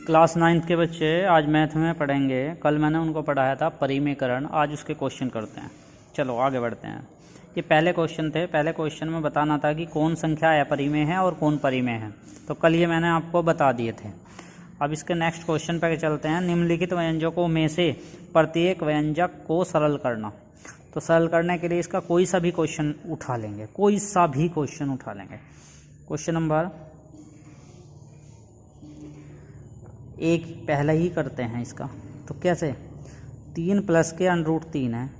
Class 9th के बच्चे आज मैथ में पढ़ेंगे। कल मैंने उनको पढ़ाया था परिमेयकरण, आज उसके क्वेश्चन करते हैं। चलो आगे बढ़ते हैं। ये पहले क्वेश्चन थे। पहले क्वेश्चन में बताना था कि कौन संख्या अपरिमेय है और कौन परिमेय है, तो कल ये मैंने आपको बता दिए थे। अब इसके नेक्स्ट क्वेश्चन पर चलते हैं। निम्नलिखित व्यंजकों में से प्रत्येक व्यंजक को सरल करना। तो सरल करने के लिए इसका कोई सा भी क्वेश्चन उठा लेंगे, कोई सा भी क्वेश्चन उठा लेंगे। क्वेश्चन नंबर एक पहले ही करते हैं इसका। तो कैसे, 3 प्लस के √3 है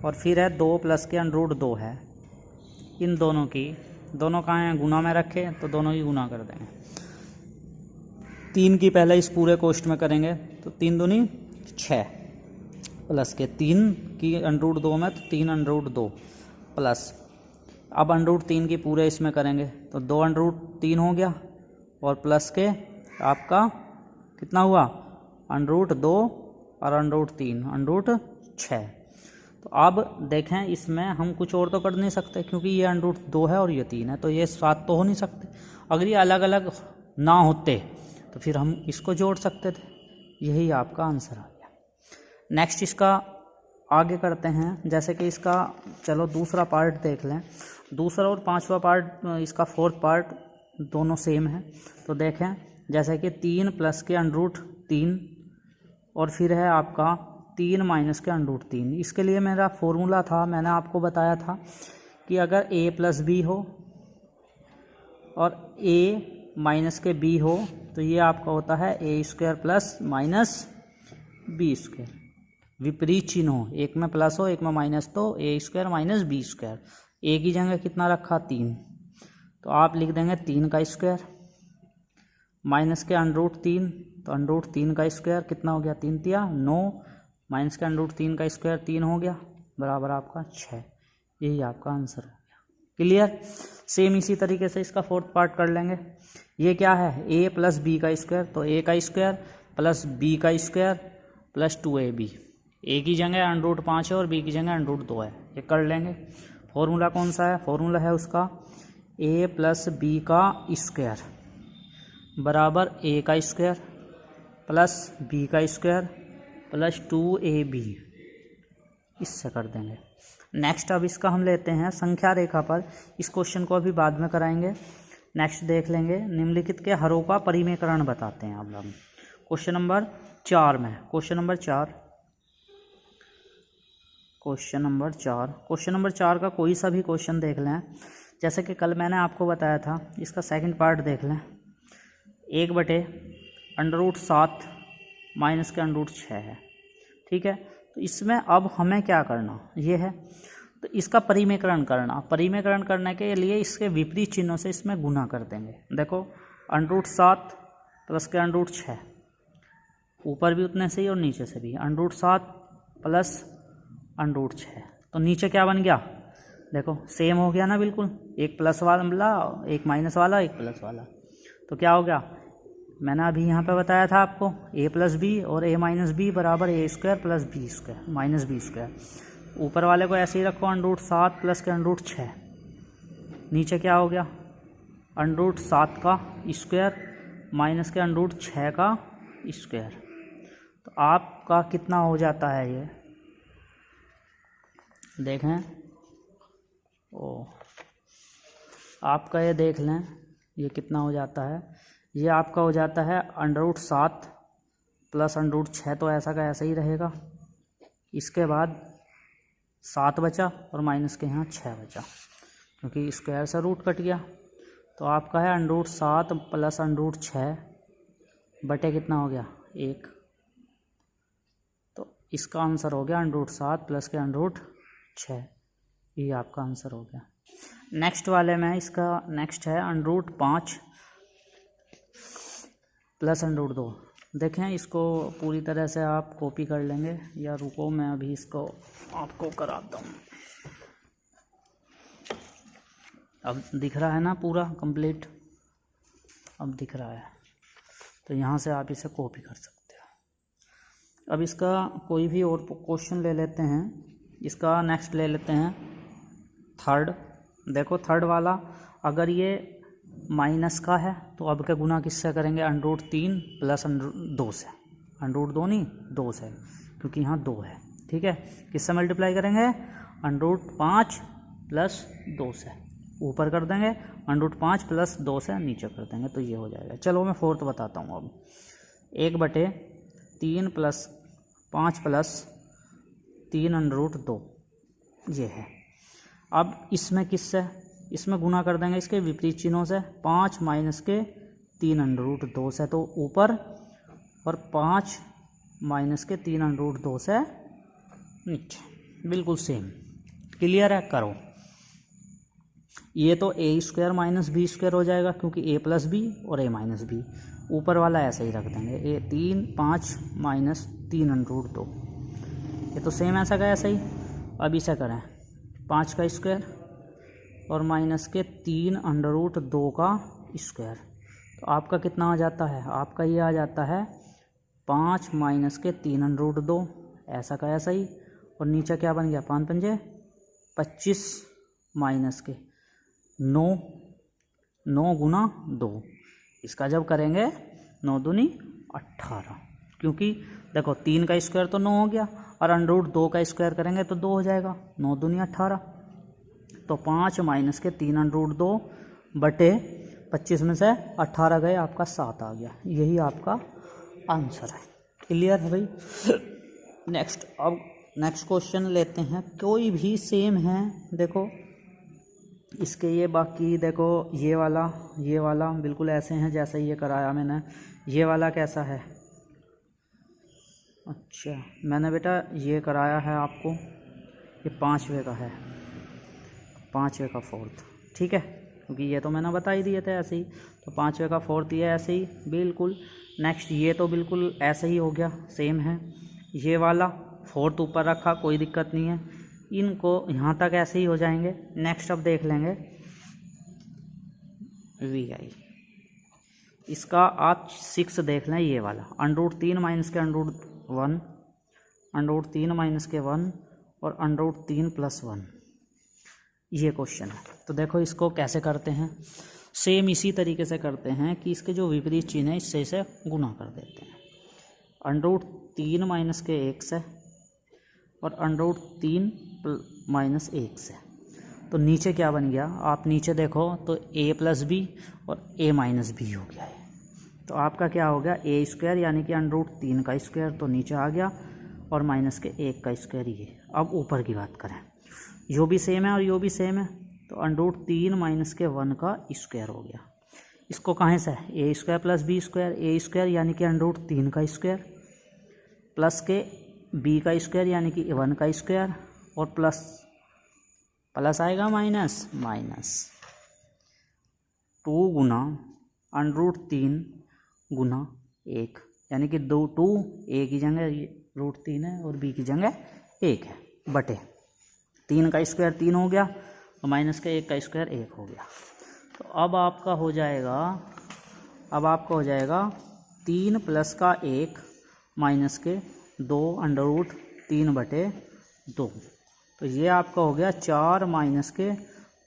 और फिर है 2 प्लस के √2 है। इन दोनों की, दोनों कहाँ हैं, गुना में रखे, तो दोनों ही गुना कर देंगे। 3 की पहले इस पूरे कोष्ठ में करेंगे, तो 3 दूनी 6 प्लस के 3 की √2 में, तो 3 √2 प्लस, अब √3 की पूरे इसमें करेंगे, तो 2 √3 हो गया और प्लस के आपका कितना हुआ, √2 और √3 √6। तो अब देखें, इसमें हम कुछ और तो कर नहीं सकते क्योंकि ये √2 है और ये 3 है, तो ये 7 तो हो नहीं सकते। अगर ये अलग अलग ना होते तो फिर हम इसको जोड़ सकते थे। यही आपका आंसर आ गया। नेक्स्ट इसका आगे करते हैं। जैसे कि इसका, चलो दूसरा पार्ट देख लें। दूसरा और पांचवा पार्ट, इसका फोर्थ पार्ट दोनों सेम है। तो देखें, जैसे कि 3 प्लस के √3 और फिर है आपका 3 माइनस के √3। इसके लिए मेरा फॉर्मूला था, मैंने आपको बताया था कि अगर a प्लस बी हो और a माइनस के b हो, तो ये आपका होता है a² प्लस माइनस b²। विपरीत चिन्ह हो, एक में प्लस हो एक में माइनस, तो a² माइनस b²। a की जगह कितना रखा, 3, तो आप लिख देंगे 3 का स्क्वायर माइनस के √3, तो √3 का स्क्वायर कितना हो गया, 3 तिया 9, माइनस के √3 का स्क्वायर 3 हो गया, बराबर आपका 6। यही आपका आंसर हो गया। क्लियर। सेम इसी तरीके से इसका फोर्थ पार्ट कर लेंगे। ये क्या है, a प्लस बी का स्क्वायर, तो a का स्क्वायर प्लस b का स्क्वायर प्लस 2ab। a की जगह √5 है और b की जगह √2 है, ये कर लेंगे। फॉर्मूला कौन सा है, फॉर्मूला है उसका a प्लस बी का स्क्वायर बराबर a का स्क्वायर प्लस b का स्क्वायर प्लस 2ab। इससे कर देंगे। नेक्स्ट अब इसका हम लेते हैं संख्या रेखा पर। इस क्वेश्चन को अभी बाद में कराएंगे। नेक्स्ट देख लेंगे, निम्नलिखित के हरों का परिमेयकरण बताते हैं। अब हम क्वेश्चन नंबर 4 में, क्वेश्चन नंबर 4 का कोई सा भी क्वेश्चन देख लें। जैसे कि कल मैंने आपको बताया था, इसका सेकंड पार्ट देख लें। 1/√7 माइनस के √6 है, ठीक है। तो इसमें अब हमें क्या करना, ये है, तो इसका परिमेयकरण करना। परिमेयकरण करने के लिए इसके विपरीत चिन्हों से इसमें गुना कर देंगे। देखो, √7 प्लस के √6, ऊपर भी उतने से ही और नीचे से भी, √7 प्लस √6, तो नीचे क्या बन गया, देखो सेम हो गया ना, बिल्कुल। एक प्लस वाला, एक माइनस वाला, एक प्लस वाला, तो क्या हो गया, मैंने अभी यहाँ पे बताया था आपको, a प्लस बी और a माइनस बी बराबर a² plus b² minus b²। ऊपर वाले को ऐसे ही रखो, √7 प्लस के √6, नीचे क्या हो गया, √7 का स्क्वायर माइनस के √6 का स्क्वायर। तो आपका कितना हो जाता है, ये देखें, आपका ये देख लें, ये कितना हो जाता है। ये आपका हो जाता है √7 प्लस √6, तो ऐसा का ऐसा ही रहेगा। इसके बाद 7 बचा और माइनस के यहाँ 6 बचा, क्योंकि स्क्वायर से रूट कट गया। तो आपका है √7 प्लस √6 बटे कितना हो गया, 1। तो इसका आंसर हो गया √7 प्लस के √6। ये आपका आंसर हो गया। नेक्स्ट वाले में इसका नेक्स्ट है √5 प्लस √2। देखें, इसको पूरी तरह से आप कॉपी कर लेंगे, या रुको मैं अभी इसको आपको कराता हूँ। अब दिख रहा है ना पूरा कंप्लीट, अब दिख रहा है, तो यहाँ से आप इसे कॉपी कर सकते हो। अब इसका कोई भी और क्वेश्चन ले लेते हैं। इसका नेक्स्ट ले लेते हैं थर्ड। देखो थर्ड वाला, अगर ये माइनस का है तो अब क्या गुना किससे करेंगे, √3 प्लस √2 से, √2 नहीं 2 से, क्योंकि यहाँ 2 है। ठीक है, किससे मल्टीप्लाई करेंगे, √5 प्लस 2 से ऊपर कर देंगे, √5 प्लस 2 से नीचे कर देंगे, तो ये हो जाएगा। चलो मैं फोर्थ बताता हूँ अब। 1/3 प्लस 5 प्लस 3√2 ये है। अब इसमें किससे, इसमें गुना कर देंगे इसके विपरीत चिन्हों से, 5 माइनस के 3√2 से तो ऊपर, और 5 माइनस के 3√2 से नीचे, बिल्कुल सेम। क्लियर है, करो। ये तो a² माइनस b² हो जाएगा, क्योंकि a प्लस बी और a माइनस बी। ऊपर वाला ऐसे ही रख देंगे, 5 माइनस 3√2, ये तो सेम ऐसा का ऐसा ही। अब इसे करें 5 का स्क्वायर और माइनस के 3√2 का स्क्वायर, तो आपका कितना आ जाता है, आपका ये आ जाता है 5 माइनस के 3√2 ऐसा का ऐसा ही, और नीचे क्या बन गया, 5 पंजे 25 माइनस के 9 गुना 2। इसका जब करेंगे 9 दूनी 18, क्योंकि देखो 3 का स्क्वायर तो 9 हो गया, और √2 का स्क्वायर करेंगे तो 2 हो जाएगा, 9 दूनी 18। तो 5 माइनस के 3√2 बटे 25 में से 18 गए, आपका 7 आ गया। यही आपका आंसर है। क्लियर है भाई। नेक्स्ट, अब नेक्स्ट क्वेश्चन लेते हैं, कोई भी सेम है। देखो इसके ये, बाकी देखो ये वाला बिल्कुल ऐसे हैं जैसे ये कराया मैंने। ये वाला कैसा है, अच्छा मैंने बेटा ये कराया है आपको, ये 5वें का है, 5वें का फोर्थ। ठीक है, क्योंकि ये तो मैंने बता ही दिए थे ऐसे ही, तो 5वें का फोर्थ ये ऐसे ही बिल्कुल। नेक्स्ट ये तो बिल्कुल ऐसे ही हो गया, सेम है। ये वाला फोर्थ ऊपर रखा, कोई दिक्कत नहीं है, इनको यहाँ तक ऐसे ही हो जाएंगे। नेक्स्ट अब देख लेंगे VI, इसका आप 6 देख लें, ये वाला √3 माइनस के √1, √3 माइनस के 1 और √3 प्लस 1, ये क्वेश्चन है। तो देखो इसको कैसे करते हैं, सेम इसी तरीके से करते हैं कि इसके जो विपरीत चिन्ह है इससे इसे गुना कर देते हैं। √3 माइनस के 1 से और √3 माइनस 1 से, तो नीचे क्या बन गया, आप नीचे देखो तो a प्लस बी और a माइनस बी हो गया है। तो आपका क्या हो गया, a² यानी कि √3 का स्क्वायर तो नीचे आ गया, और माइनस के 1 का स्क्वायर ये। अब ऊपर की बात करें, यो भी सेम है और यो भी सेम है, तो √3 माइनस के 1 का स्क्वायर हो गया। इसको कहाँ से, a² प्लस b², a² यानी कि √3 का स्क्वायर, प्लस के b का स्क्वायर यानी कि 1 का स्क्वायर, और प्लस आएगा माइनस 2 गुना √3 गुना 1, यानी कि 2 a की जगह √3 है और b की जगह 1 है, बटे 3 का स्क्वायर 3 हो गया, और माइनस के 1 का स्क्वायर 1 हो गया। तो अब आपका हो जाएगा 3 प्लस का 1 माइनस के 2 √3 बटे 2, तो ये आपका हो गया 4 माइनस के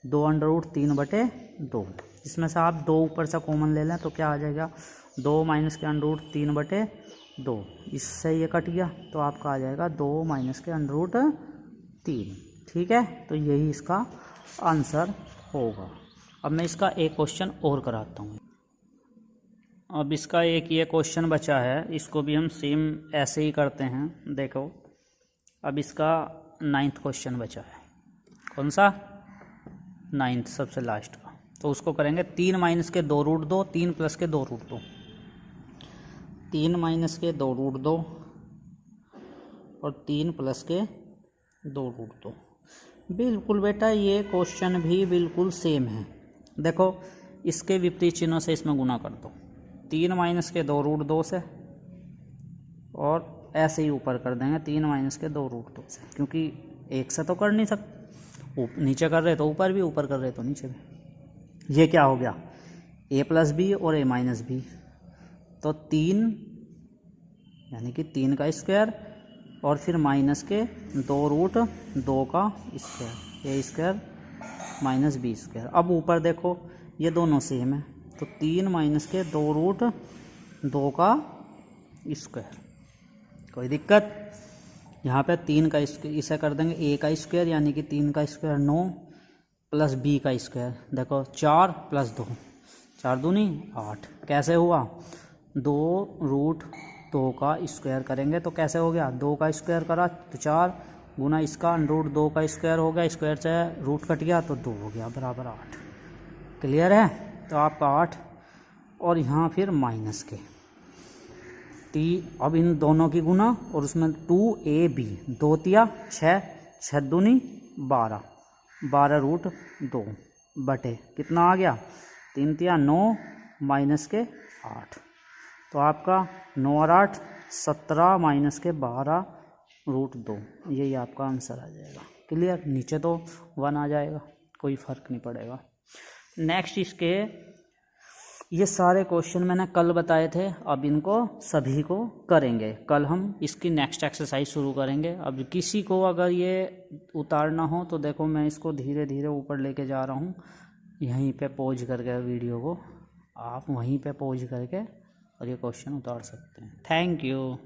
2 √3 बटे 2। इसमें से आप 2 ऊपर से कॉमन ले लें तो क्या आ जाएगा, 2 माइनस के √3 बटे 2, इससे ये कट गया, तो आपका आ जाएगा 2 माइनस के √3। ठीक है, तो यही इसका आंसर होगा। अब मैं इसका एक क्वेश्चन और कराता हूँ। अब इसका एक ये क्वेश्चन बचा है, इसको भी हम सेम ऐसे ही करते हैं। देखो अब इसका 9th क्वेश्चन बचा है, कौन सा 9th, सबसे लास्ट का। तो उसको करेंगे 3 माइनस के 2√2, 3 प्लस के 2√2, 3 माइनस के 2√2 और 3 प्लस के 2√2। बिल्कुल बेटा ये क्वेश्चन भी बिल्कुल सेम है। देखो इसके विपरीत चिन्हों से इसमें गुना कर दो, 3 माइनस के 2√2 से, और ऐसे ही ऊपर कर देंगे 3 माइनस के 2√2 से, क्योंकि एक से तो कर नहीं सकते, नीचे कर रहे तो ऊपर भी, ऊपर कर रहे तो नीचे भी। ये क्या हो गया, a प्लस बी और a माइनस बी, तो 3 यानी कि 3 का स्क्वायर और फिर माइनस के 2√2 का स्क्वायर, a² माइनस b²। अब ऊपर देखो ये दोनों सेम है, तो 3 माइनस के 2 रूट 2 का स्क्वायर। कोई दिक्कत? यहाँ पे 3 का इसे कर देंगे a का स्क्वायर, यानी कि 3 का स्क्वायर 9 प्लस b का स्क्वायर। देखो 4 प्लस 2, 4 दूनी 8। कैसे हुआ? 2 रूट 2 का स्क्वायर करेंगे तो कैसे हो गया? 2 का स्क्वायर करा तो 4 गुना इसका रूट 2 का स्क्वायर हो गया, स्क्वायर से रूट कट गया तो 2 हो गया बराबर 8। क्लियर है? तो आपका 8 और यहाँ फिर माइनस के अब इन दोनों की गुना और उसमें 2ab 2 तिया 6, 6 दूनी 12, 12 रूट 2 बटे कितना आ गया? 3 तिया 9 माइनस के 8। तो आपका 9 और 8 17 माइनस के 12 रूट 2, यही आपका आंसर आ जाएगा। क्लियर? नीचे तो 1 आ जाएगा, कोई फ़र्क नहीं पड़ेगा। नेक्स्ट इसके ये सारे क्वेश्चन मैंने कल बताए थे, अब इनको सभी को करेंगे। कल हम इसकी नेक्स्ट एक्सरसाइज शुरू करेंगे। अब किसी को अगर ये उतारना हो तो देखो मैं इसको धीरे धीरे ऊपर लेके जा रहा हूँ, यहीं पे पॉज करके वीडियो को आप वहीं पे पॉज करके और ये क्वेश्चन उतार सकते हैं। Thank you.